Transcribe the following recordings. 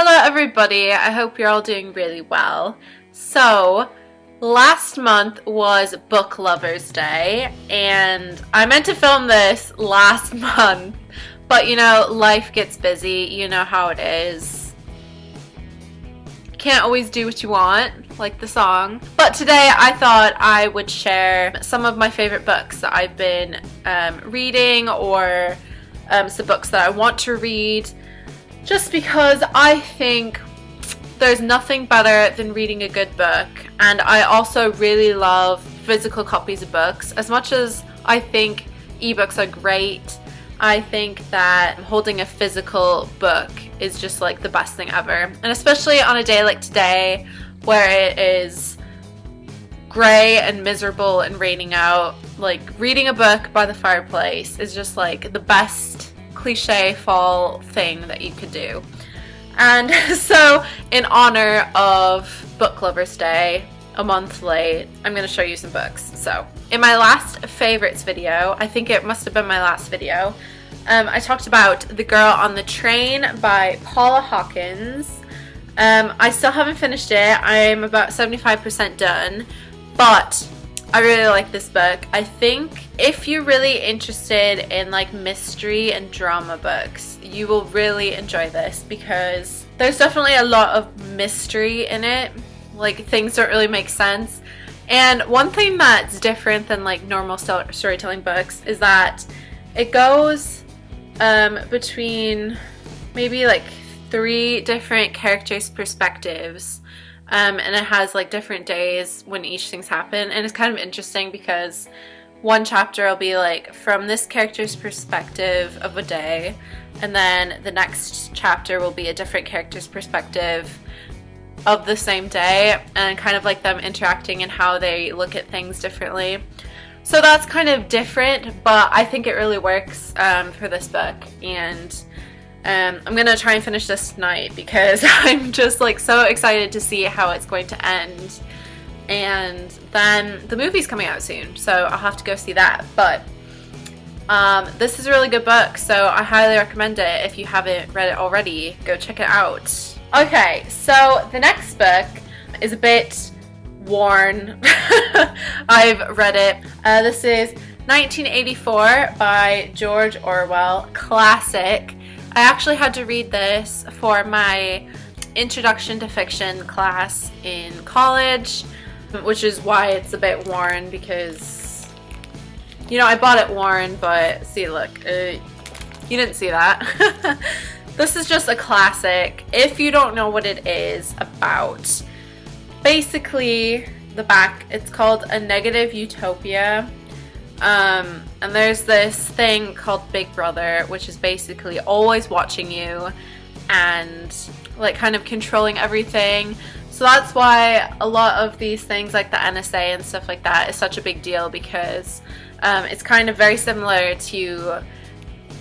Hello everybody, I hope you're all doing really well. So, last month was Book Lovers Day, and I meant to film this last month, but you know, life gets busy, you know how it is. Can't always do what you want, like the song. But today I thought I would share some of my favorite books that I've been reading, or some books that I want to read. Just because I think there's nothing better than reading a good book, and I also really love physical copies of books. As much as I think ebooks are great, I think that holding a physical book is just like the best thing ever. And especially on a day like today where it is gray and miserable and raining out, like reading a book by the fireplace is just like the best cliche fall thing that you could do. And so in honor of Book Lovers Day, a month late, I'm going to show you some books. So in my last favorites video, I think it must have been my last video, I talked about The Girl on the Train by Paula Hawkins. I still haven't finished it. I'm about 75% done, but I really like this book. I think if you're really interested in like mystery and drama books, you will really enjoy this because there's definitely a lot of mystery in it. Like, things don't really make sense. And one thing that's different than like normal storytelling books is that it goes between maybe like 3 different characters' perspectives. And it has like different days when each thing's happen, and it's kind of interesting because one chapter will be like from this character's perspective of a day, and then the next chapter will be a different character's perspective of the same day, and kind of like them interacting and how they look at things differently. So that's kind of different, but I think it really works for this book, and I'm gonna try and finish this tonight because I'm just like so excited to see how it's going to end. And then the movie's coming out soon, so I'll have to go see that. But this is a really good book, so I highly recommend it. If you haven't read it already, go check it out. Okay, so the next book is a bit worn. I've read it. This is 1984 by George Orwell, classic. I actually had to read this for my introduction to fiction class in college, which is why it's a bit worn, because, you know, I bought it worn, but see, look, you didn't see that. This is just a classic. If you don't know what it is about, basically the back, it's called A Negative Utopia. And there's this thing called Big Brother, which is basically always watching you and like kind of controlling everything. So that's why a lot of these things like the NSA and stuff like that is such a big deal, because it's kind of very similar to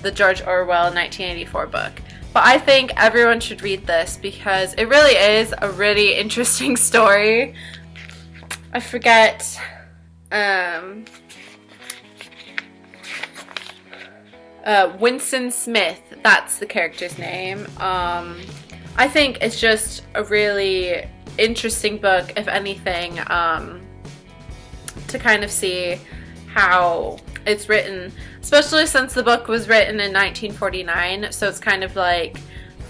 the George Orwell 1984 book. But I think everyone should read this because it really is a really interesting story. I forget Winston Smith, that's the character's name. I think it's just a really interesting book, if anything, to kind of see how it's written, especially since the book was written in 1949, so it's kind of like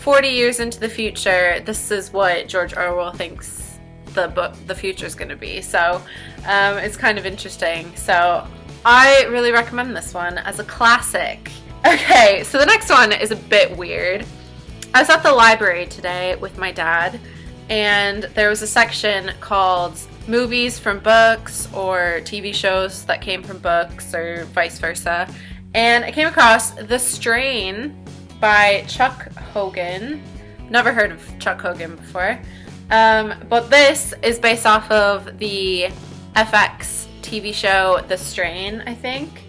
40 years into the future. This is what George Orwell thinks the future is going to be, so it's kind of interesting. So I really recommend this one as a classic. Okay, so the next one is a bit weird. I was at the library today with my dad, and there was a section called movies from books, or TV shows that came from books, or vice versa. And I came across The Strain by Chuck Hogan. Never heard of Chuck Hogan before. But this is based off of the FX TV show The Strain, I think.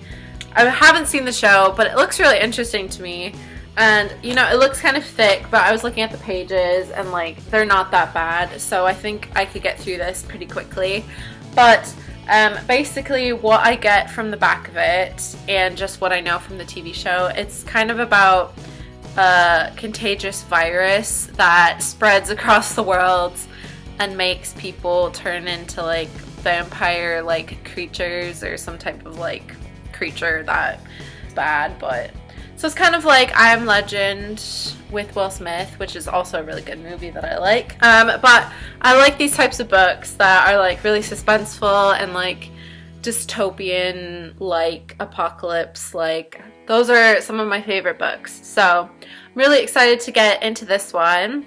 I haven't seen the show, but it looks really interesting to me. And, you know, it looks kind of thick, but I was looking at the pages and, like, they're not that bad. So I think I could get through this pretty quickly. But basically what I get from the back of it, and just what I know from the TV show, it's kind of about a contagious virus that spreads across the world and makes people turn into like vampire like creatures or some type of like creature that's bad. But so it's kind of like I Am Legend with Will Smith, which is also a really good movie that I like. But I like these types of books that are like really suspenseful and like dystopian, like apocalypse, like those are some of my favorite books. So I'm really excited to get into this one.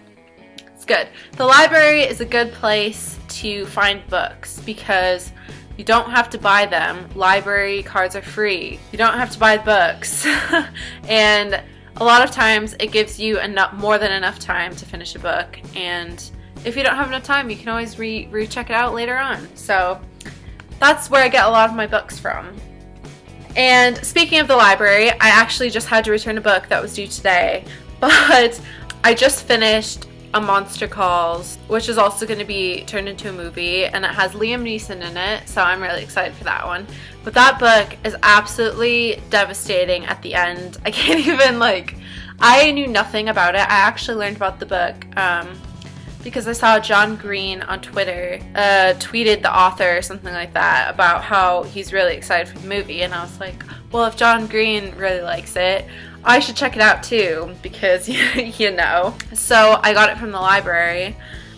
It's good. The library is a good place to find books because you don't have to buy them. Library cards are free. You don't have to buy books. And a lot of times it gives you more than enough time to finish a book. And if you don't have enough time, you can always recheck it out later on. So that's where I get a lot of my books from. And speaking of the library, I actually just had to return a book that was due today. But I just finished A Monster Calls, which is also going to be turned into a movie, and it has Liam Neeson in it, so I'm really excited for that one. But that book is absolutely devastating at the end. I can't even, like, I knew nothing about it. I actually learned about the book because I saw John Green on Twitter tweeted the author or something like that about how he's really excited for the movie, and I was like, well, if John Green really likes it, I should check it out too, because you know. So I got it from the library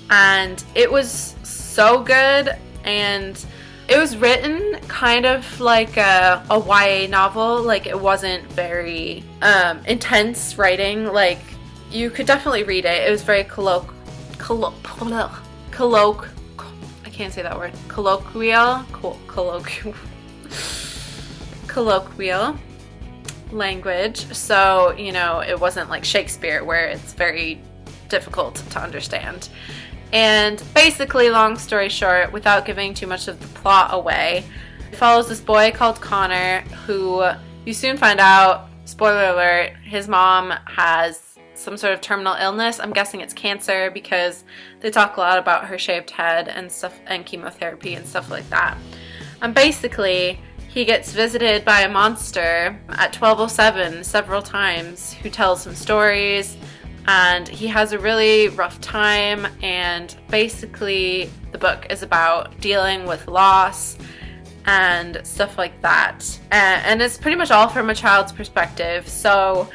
and it was so good, and it was written kind of like a YA novel. Like it wasn't very intense writing. Like you could definitely read it. It was very colloquial. I can't say that word. Colloquial language. So, you know, it wasn't like Shakespeare where it's very difficult to understand. And basically, long story short, without giving too much of the plot away, it follows this boy called Connor who you soon find out, spoiler alert, his mom has some sort of terminal illness. I'm guessing it's cancer because they talk a lot about her shaved head and stuff and chemotherapy and stuff like that. And basically, he gets visited by a monster at 12:07 several times who tells him stories, and he has a really rough time. And basically the book is about dealing with loss and stuff like that, and it's pretty much all from a child's perspective, so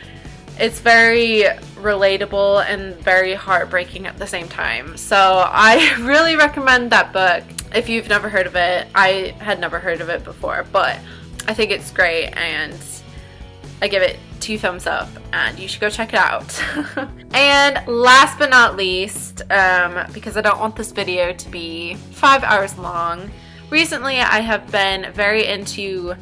it's very relatable and very heartbreaking at the same time. So I really recommend that book if you've never heard of it. I had never heard of it before, but I think it's great and I give it 2 thumbs up, and you should go check it out. And last but not least, because I don't want this video to be 5 hours long, recently I have been very into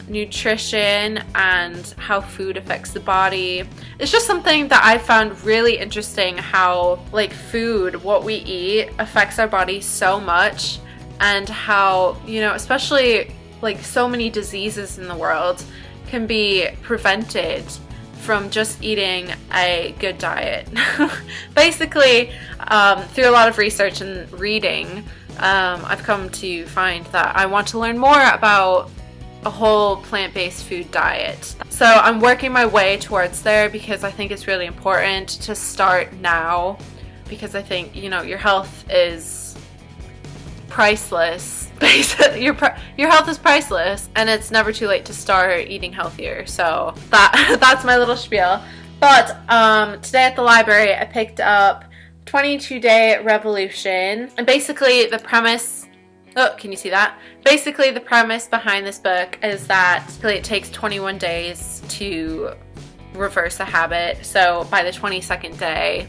nutrition and how food affects the body. It's just something that I found really interesting, how like food, what we eat, affects our body so much, and how, you know, especially like so many diseases in the world can be prevented from just eating a good diet. Basically, through a lot of research and reading, I've come to find that I want to learn more about a whole plant-based food diet. So I'm working my way towards there because I think it's really important to start now, because I think, you know, your health is priceless. Your health is priceless, and it's never too late to start eating healthier. So that's my little spiel. But today at the library I picked up 22-Day Revolution, and basically the premise, oh, can you see that? Basically, the premise behind this book is that it takes 21 days to reverse a habit. So by the 22nd day,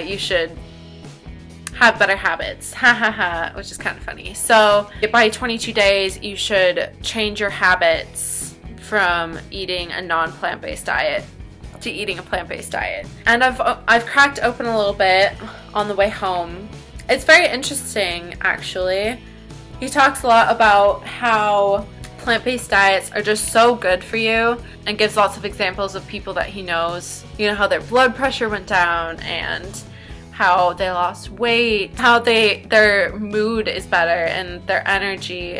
you should have better habits. Ha ha ha, which is kind of funny. So by 22 days, you should change your habits from eating a non-plant-based diet to eating a plant-based diet. And I've cracked open a little bit on the way home. It's very interesting, actually. He talks a lot about how plant-based diets are just so good for you, and gives lots of examples of people that he knows, you know, how their blood pressure went down and how they lost weight, how their mood is better, and their energy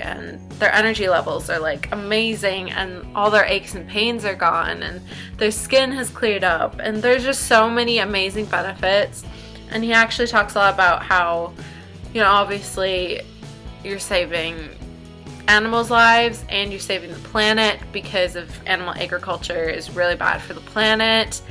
levels are like amazing, and all their aches and pains are gone, and their skin has cleared up, and there's just so many amazing benefits. And he actually talks a lot about how, you know, obviously you're saving animals' lives and you're saving the planet, because of animal agriculture is really bad for the planet,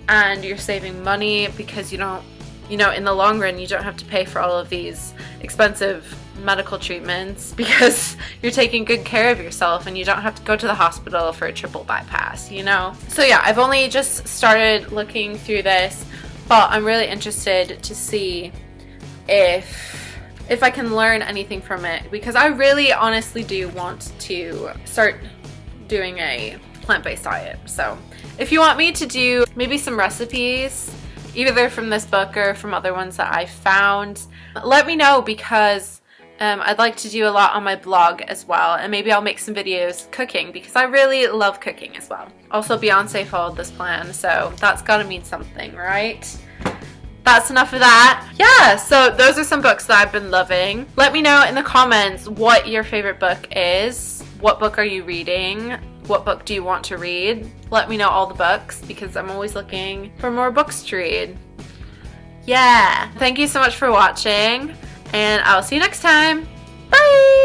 and you're saving money because you don't, you know, in the long run you don't have to pay for all of these expensive medical treatments because you're taking good care of yourself and you don't have to go to the hospital for a triple bypass, you know? So yeah, I've only just started looking through this, but I'm really interested to see if I can learn anything from it, because I really honestly do want to start doing a plant-based diet. So if you want me to do maybe some recipes, either from this book or from other ones that I found, let me know, because I'd like to do a lot on my blog as well, and maybe I'll make some videos cooking, because I really love cooking as well. Also, Beyonce followed this plan, so that's gotta mean something, right? That's enough of that. Yeah, so those are some books that I've been loving. Let me know in the comments what your favorite book is. What book are you reading? What book do you want to read? Let me know all the books, because I'm always looking for more books to read. Yeah. Thank you so much for watching, and I'll see you next time. Bye!